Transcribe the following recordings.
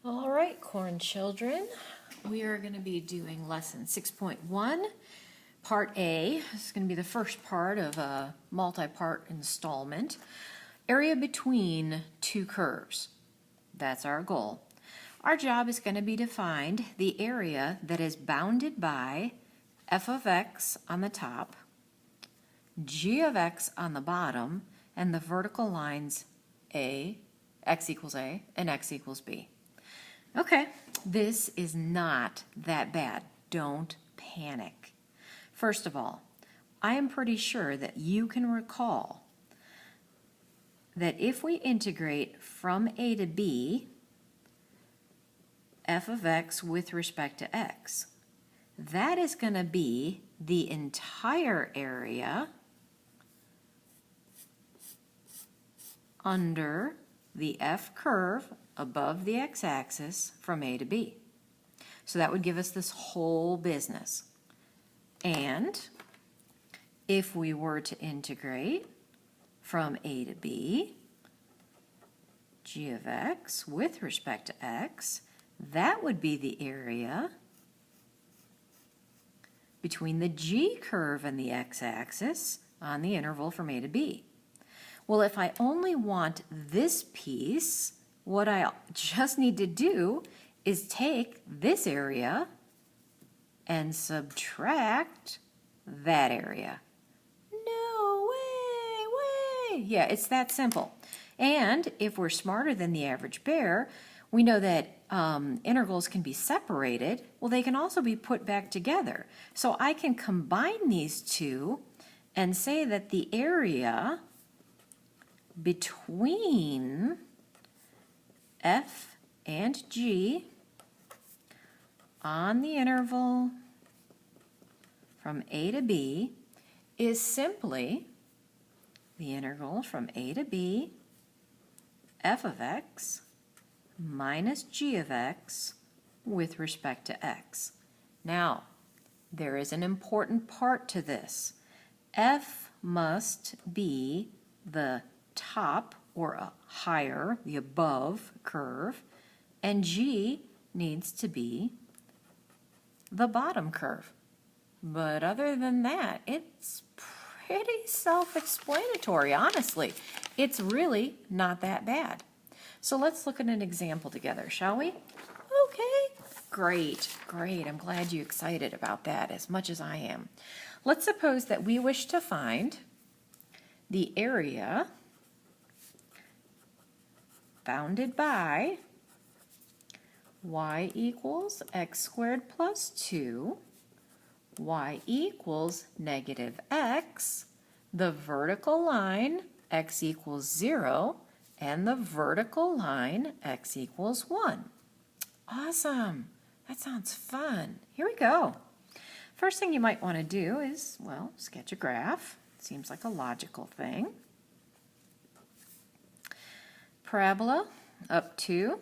All right, corn children, we are going to be doing lesson 6.1, part A. This is going to be the first part of a multi-part installment. Area between two curves. That's our goal. Our job is going to be to find the area that is bounded by f of x on the top, g of x on the bottom, and the vertical lines x equals a, and x equals b. Okay, this is not that bad. Don't panic. First of all, I am pretty sure that you can recall that if we integrate from a to b, f of x with respect to x, that is going to be the entire area under the f curve above the x-axis from a to b. So that would give us this whole business. And if we were to integrate from a to b, g of x with respect to x, that would be the area between the g curve and the x-axis on the interval from a to b. Well, if I only want this piece, what I just need to do is take this area and subtract that area. No way! Yeah, it's that simple. And if we're smarter than the average bear, we know that integrals can be separated. Well, they can also be put back together. So I can combine these two and say that the area between f and g on the interval from a to b is simply the integral from a to b f of x minus g of x with respect to x. Now, there is an important part to this. F must be the top or a higher, the above curve, and g needs to be the bottom curve. But other than that, it's pretty self-explanatory, honestly. It's really not that bad. So let's look at an example together, shall we? Okay, great. I'm glad you're excited about that as much as I am. Let's suppose that we wish to find the area bounded by y equals x squared plus 2, y equals negative x, the vertical line x equals 0, and the vertical line x equals 1. Awesome. That sounds fun. Here we go. First thing you might want to do is, well, sketch a graph. Seems like a logical thing. Parabola up 2,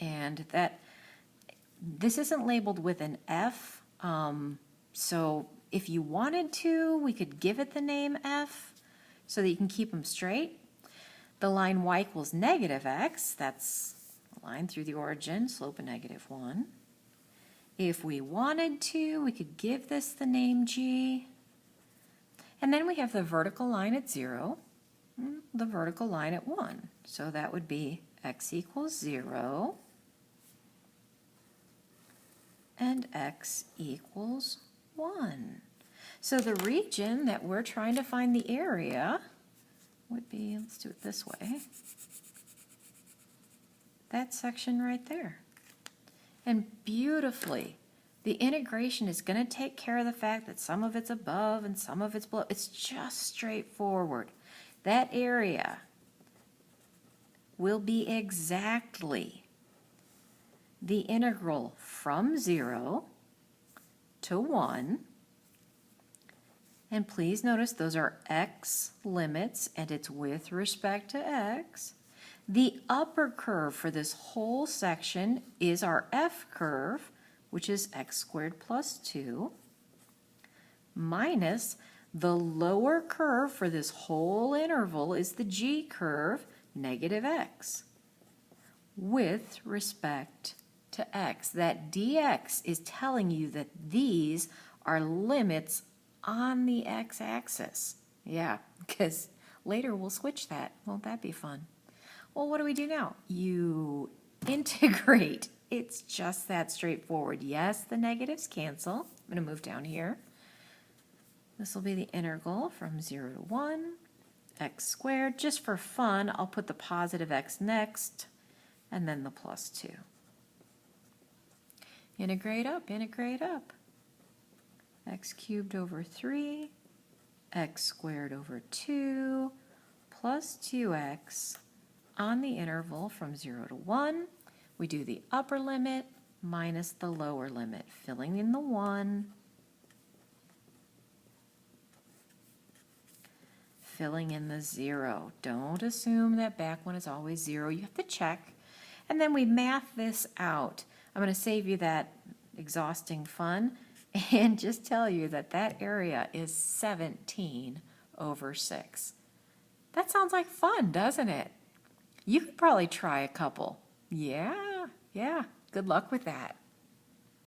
and this isn't labeled with an F, so if you wanted to, we could give it the name F so that you can keep them straight. The line y equals negative x, that's a line through the origin, slope of -1. If we wanted to, we could give this the name g. And then we have the vertical line at 0, the vertical line at 1. So that would be x equals 0 and x equals 1. So the region that we're trying to find the area would be, let's do it this way, that section right there. And beautifully, the integration is going to take care of the fact that some of it's above and some of it's below. It's just straightforward. That area will be exactly the integral from 0 to 1. And please notice those are x limits, and it's with respect to x. The upper curve for this whole section is our f curve, which is x squared plus 2, minus The lower curve for this whole interval is the g curve, negative x, with respect to x. That dx is telling you that these are limits on the x-axis. Yeah, because later we'll switch that. Won't that be fun? Well, what do we do now? You integrate. It's just that straightforward. Yes, the negatives cancel. I'm going to move down here. This will be the integral from 0 to 1, x squared. Just for fun, I'll put the positive x next, and then the plus 2. Integrate up, integrate up. X cubed over 3, x squared over 2, plus 2x on the interval from 0 to 1. We do the upper limit minus the lower limit, filling in the 1, filling in the 0. Don't assume that back one is always 0. You have to check. And then we math this out. I'm going to save you that exhausting fun and just tell you that that area is 17 over 6. That sounds like fun, doesn't it? You could probably try a couple. Yeah. Good luck with that.